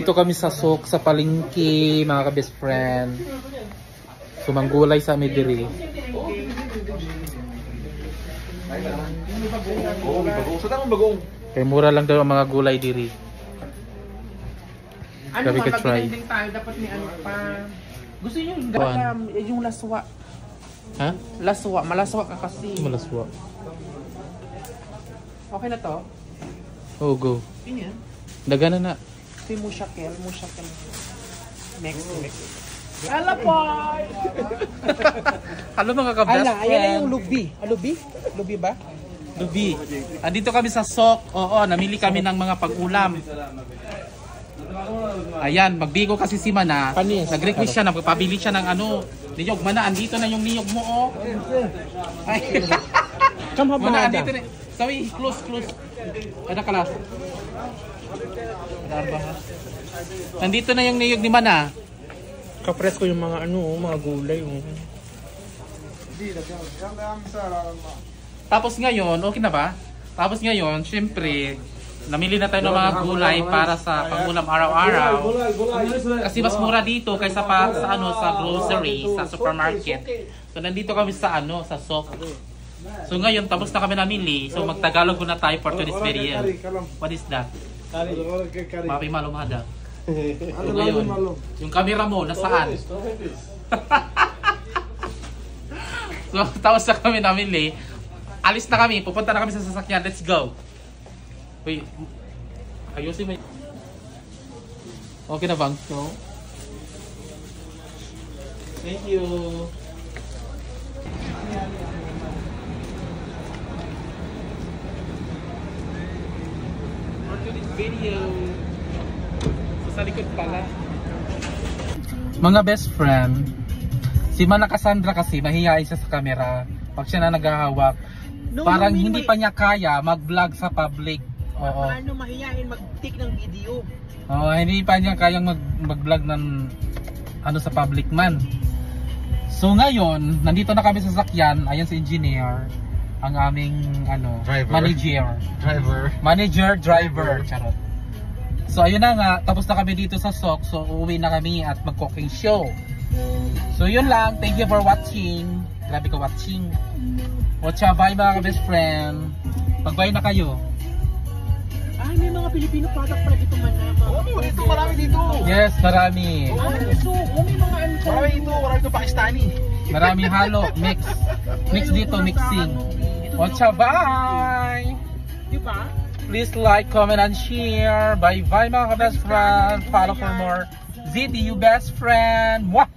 Nandito kami sa Sok, sa palengke, mga ka-best friend. Sumanggulay sa Midiri. Kaya mura lang daw ang mga gulay diri. Ano Sabi ka ba, try. mag-ending tayo, dapat may ano pa. Gusto nyo yung laswa. Ha? Laswa, malaswa ka kasi. Malaswa. Okay na to? Oh, go. Yun yan. Dagana na. Si Mushakel. Next. Ala boy! Hello mga ka-best Ala, friend. ayan na yung lubi. Lubi? Lubi ba? Lubi. Andito kami sa Sok. Oo, namili kami ng mga pag-ulam. Ayan, magbigo kasi si Mana. Panis. Nag-request siya, nagpapabili siya ng ano. Niyog, Mana, andito na yung niyog mo, oh. Ay. Mana, andito na. Sabi, close. Ada kalas. Nandito na yung niyog ni Mana. Kapres ko yung mga mga gulay. Tapos ngayon, okay na ba? Tapos ngayon, syempre, namili na tayo ng mga gulay para sa pangulam araw-araw. Kasi mas mura dito kaysa sa grocery, sa supermarket. So nandito kami sa sa Sok. So ngayon tapos na kami namili. So magtagalog muna tayo for today's video. What is that? Mapi malumada. So ngayon, yung camera mo nasaan? So tapos na kami namili. Alis na kami, pupunta na kami sa sasakyan. Let's go. Wait, ayusin mo. Okay na bang? No? Thank you. For today's video. Sa likod pala. Mga best friend, si Mana Cassandra kasi mahihain siya sa camera. Pag siya na naghahawak, parang hindi pa niya kaya mag-vlog sa public. Oo. Paano mahihain mag-take ng video? Oo, hindi pa niya kayang mag-vlog ng sa public man. So ngayon, nandito na kami sa sasakyan. Ayan si engineer, ang aming manager, driver. Charot. So ayun na nga, tapos na kami dito sa Sok. So uuwi na kami at mag-cooking show. So yun lang, thank you for watching. Grabe ka watching. Watcha, bye mga best friend. Mag-bye na kayo. Ay, may mga Pilipino product pala dito man. Marami dito. Yes, marami. May mga marami dito Pakistani. Marami halo, mix dito, mixing. Watcha, bye. Diba? Please like, comment, and share. Bye bye mga best friend. Follow for more ZDU best friend. Mwah!